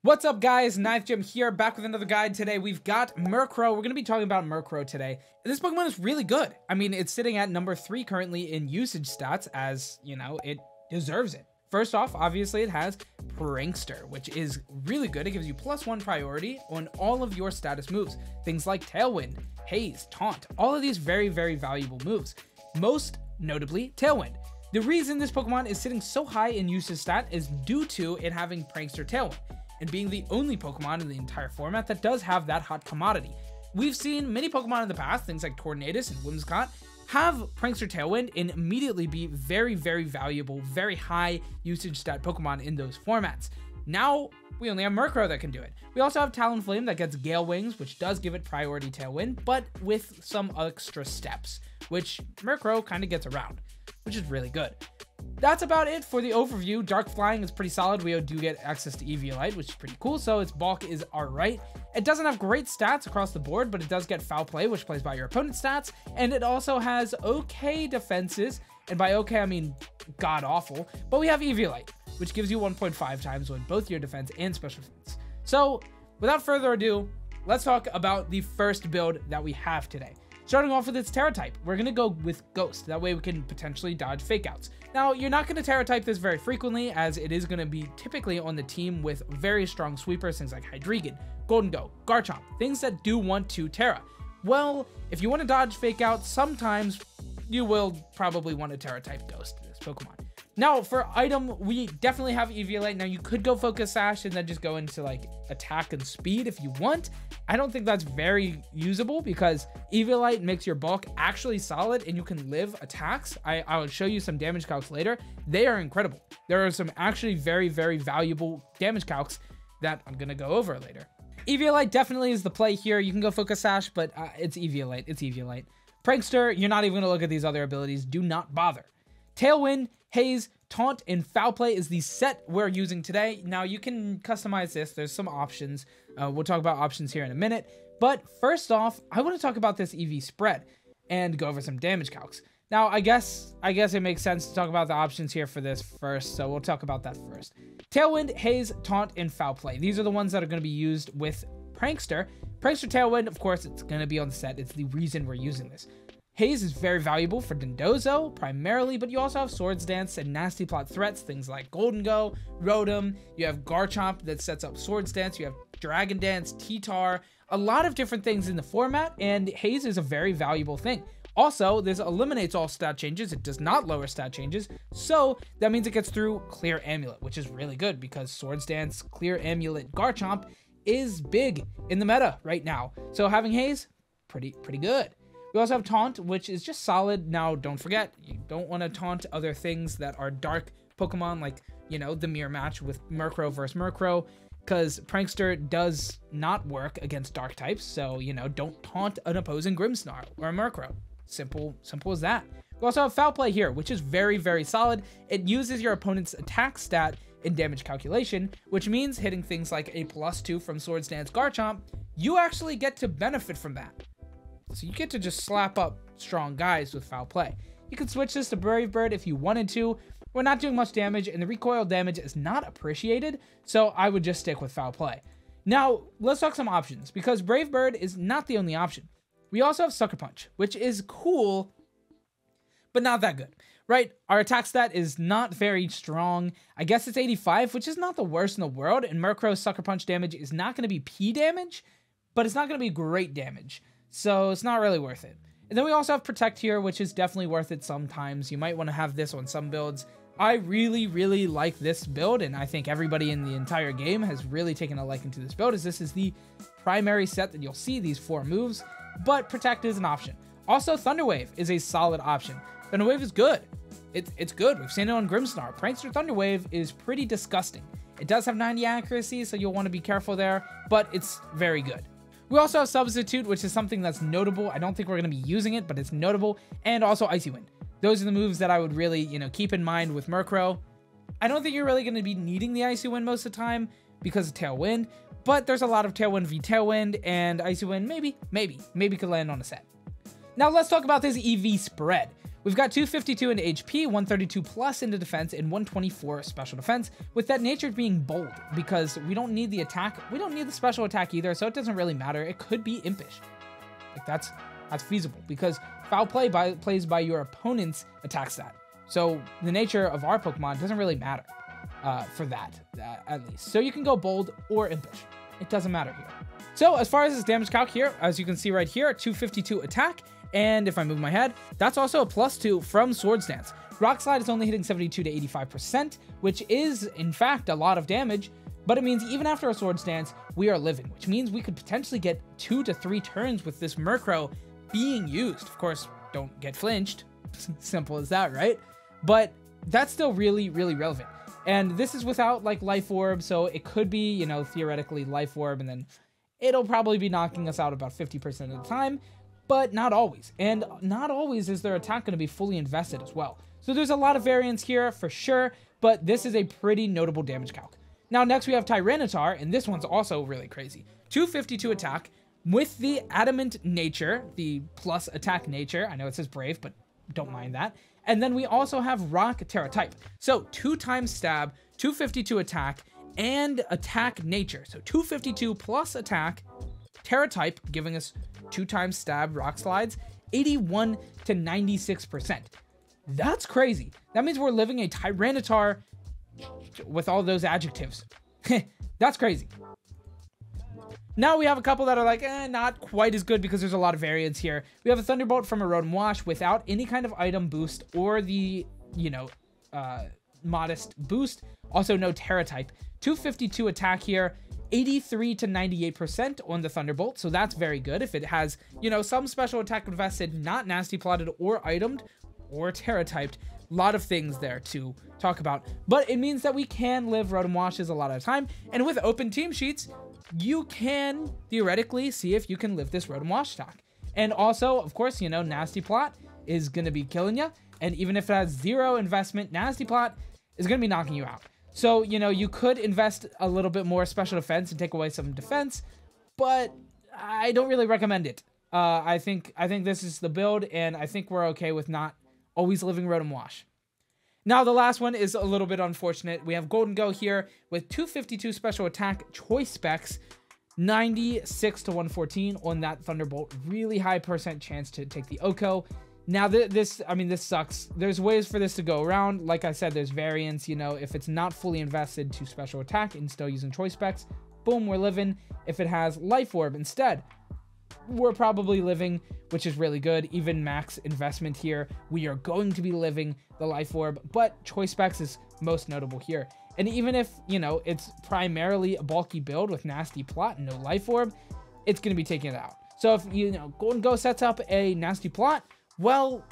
What's up, guys? Knife Jim here, back with another guide. Today we've got Murkrow. We're going to be talking about Murkrow today. And this Pokemon is really good. I mean, it's sitting at number 3 currently in usage stats, as, you know, it deserves it. First off, obviously it has Prankster, which is really good. It gives you +1 priority on all of your status moves. Things like Tailwind, Haze, Taunt, all of these very, very valuable moves. Most notably, Tailwind. The reason this Pokemon is sitting so high in usage stat is due to it having Prankster Tailwind, and being the only Pokemon in the entire format that does have that hot commodity. We've seen many Pokemon in the past, things like Tornadus and Whimsicott, have Prankster Tailwind and immediately be very, very valuable, very high usage stat Pokemon in those formats. Now, we only have Murkrow that can do it. We also have Talonflame that gets Gale Wings, which does give it priority Tailwind, but with some extra steps, which Murkrow kind of gets around, which is really good. That's about it for the overview. Dark Flying is pretty solid. We do get access to Eviolite, which is pretty cool, so its bulk is alright. It doesn't have great stats across the board, but it does get Foul Play, which plays by your opponent's stats, and it also has okay defenses, and by okay I mean god-awful, but we have Eviolite, which gives you 1.5 times on both your defense and special defense. So, without further ado, let's talk about the first build that we have today. Starting off with its Terra type, we're going to go with Ghost. That way we can potentially dodge Fake Outs. Now, you're not going to Terra type this very frequently, as it is going to be typically on the team with very strong sweepers, things like Hydreigon, Goldengo, Garchomp, things that do want to Terra. Well, if you want to dodge Fake Outs, sometimes you will probably want to Terra type Ghost this Pokemon. Now, for item, we definitely have Eviolite. Now, you could go Focus Sash and then just go into, like, attack and speed if you want. I don't think that's very usable because Eviolite makes your bulk actually solid and you can live attacks. I will show you some damage calcs later. They are incredible. There are some actually very, very valuable damage calcs that I'm going to go over later. Eviolite definitely is the play here. You can go Focus Sash, but it's Eviolite. It's Eviolite. Prankster, you're not even going to look at these other abilities. Do not bother. Tailwind, Haze, Taunt, and Foul Play is the set we're using today. Now, you can customize this. There's some options. We'll talk about options here in a minute. But first off, I want to talk about this EV spread and go over some damage calcs. Now, I guess it makes sense to talk about the options here for this first, so we'll talk about that first. Tailwind, Haze, Taunt, and Foul Play. These are the ones that are going to be used with Prankster. Prankster Tailwind, of course, it's going to be on the set. It's the reason we're using this. Haze is very valuable for Dondozo, primarily, but you also have Swords Dance and Nasty Plot threats, things like Goldengo, Rotom, you have Garchomp that sets up Swords Dance, you have Dragon Dance, T-Tar, a lot of different things in the format, and Haze is a very valuable thing. Also, this eliminates all stat changes, it does not lower stat changes, so that means it gets through Clear Amulet, which is really good because Swords Dance, Clear Amulet, Garchomp is big in the meta right now. So having Haze, pretty good. We also have Taunt, which is just solid. Now, don't forget, you don't want to taunt other things that are dark Pokemon, like, you know, the mirror match with Murkrow versus Murkrow, because Prankster does not work against dark types, so, you know, don't taunt an opposing Grimmsnarl or a Murkrow. Simple as that. We also have Foul Play here, which is very, very solid. It uses your opponent's attack stat in damage calculation, which means hitting things like a +2 from Swords Dance Garchomp, you actually get to benefit from that. So you get to just slap up strong guys with Foul Play. You could switch this to Brave Bird if you wanted to. We're not doing much damage, and the recoil damage is not appreciated, so I would just stick with Foul Play. Now, let's talk some options, because Brave Bird is not the only option. We also have Sucker Punch, which is cool, but not that good, right? Our attack stat is not very strong. I guess it's 85, which is not the worst in the world, and Murkrow's Sucker Punch damage is not going to be P damage, but it's not going to be great damage. So it's not really worth it. And then we also have Protect here, which is definitely worth it sometimes. You might want to have this on some builds. I really, really like this build, and I think everybody in the entire game has really taken a liking to this build, as this is the primary set that you'll see these 4 moves, but Protect is an option. Also, Thunder Wave is a solid option. Thunder Wave is good. It's good. We've seen it on Grimmsnarl. Prankster Thunder Wave is pretty disgusting. It does have 90 accuracy, so you'll want to be careful there, but it's very good. We also have Substitute, which is something that's notable. I don't think we're going to be using it, but it's notable. And also Icy Wind. Those are the moves that I would really, you know, keep in mind with Murkrow. I don't think you're really going to be needing the Icy Wind most of the time because of Tailwind, but there's a lot of Tailwind v Tailwind, and Icy Wind maybe could land on a set. Now let's talk about this EV spread. We've got 252 into HP, 132 plus into defense, and 124 special defense, with that nature being bold, because we don't need the attack, we don't need the special attack either, so it doesn't really matter. It could be impish. Like that's feasible, because foul play plays by your opponent's attack stat. So the nature of our Pokemon doesn't really matter for that, at least. So you can go bold or impish. It doesn't matter here. So as far as this damage calc here, as you can see right here, 252 attack. And if I move my head, that's also a +2 from Swords Dance. Rock Slide is only hitting 72 to 85%, which is, in fact, a lot of damage, but it means even after a Swords Dance, we are living, which means we could potentially get 2 to 3 turns with this Murkrow being used. Of course, don't get flinched. Simple as that, right? But that's still really, really relevant. And this is without, like, Life Orb, so it could be, you know, theoretically Life Orb, and then it'll probably be knocking us out about 50% of the time, but not always. And not always is their attack going to be fully invested as well. So there's a lot of variance here for sure, but this is a pretty notable damage calc. Now next we have Tyranitar, and this one's also really crazy. 252 attack with the Adamant nature, the plus attack nature. I know it says Brave, but don't mind that. And then we also have Rock Terra type. So 2 times stab, 252 attack, and attack nature. So 252 plus attack, Terra type, giving us 2 times stab, rock slides, 81 to 96%. That's crazy. That means we're living a Tyranitar with all those adjectives. That's crazy. Now we have a couple that are like, not quite as good because there's a lot of variance here. We have a Thunderbolt from a Rotom Wash without any kind of item boost or the, you know, modest boost. Also no Terra type. 252 attack here. 83 to 98% on the Thunderbolt, so that's very good. If it has, you know, some special attack invested, not nasty plotted or itemed or Terra typed, a lot of things there to talk about. But it means that we can live Rotom Washes a lot of the time, and with open team sheets, you can theoretically see if you can live this Rotom Wash stock. And also, of course, you know, nasty plot is going to be killing you, and even if it has 0 investment, nasty plot is going to be knocking you out. So, you know, you could invest a little bit more special defense and take away some defense, but I don't really recommend it. I think this is the build, and I think we're okay with not always living Rotom Wash. Now, the last one is a little bit unfortunate. We have Golden Go here with 252 special attack, choice specs, 96 to 114 on that Thunderbolt. Really high % chance to take the Oko. Now, this sucks. There's ways for this to go around. Like I said, there's variance, you know, if it's not fully invested to special attack and still using choice specs, boom, we're living. If it has Life Orb instead, we're probably living, which is really good. Even max investment here, we are going to be living the Life Orb, but choice specs is most notable here. And even if, you know, it's primarily a bulky build with nasty plot and no Life Orb, it's going to be taking it out. So if, you know, Golden Go sets up a nasty plot, well,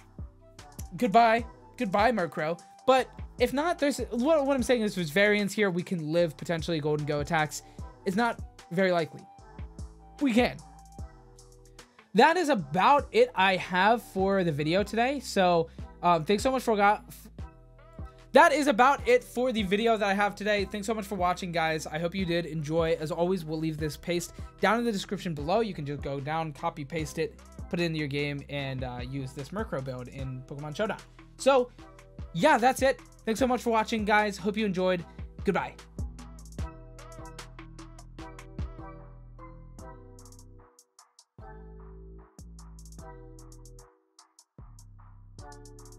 goodbye Murkrow. But if not, there's what I'm saying is there's variance here. We can live potentially Golden Go attacks. It's not very likely. We can. That is about it I have for the video today. So thanks so much that is about it for the video that I have today. Thanks so much for watching, guys. I hope you did enjoy. As always, we'll leave this paste down in the description below. You can just go down, copy, paste it, put it into your game, and use this Murkrow build in Pokemon Showdown. So, yeah, that's it. Thanks so much for watching, guys. Hope you enjoyed. Goodbye.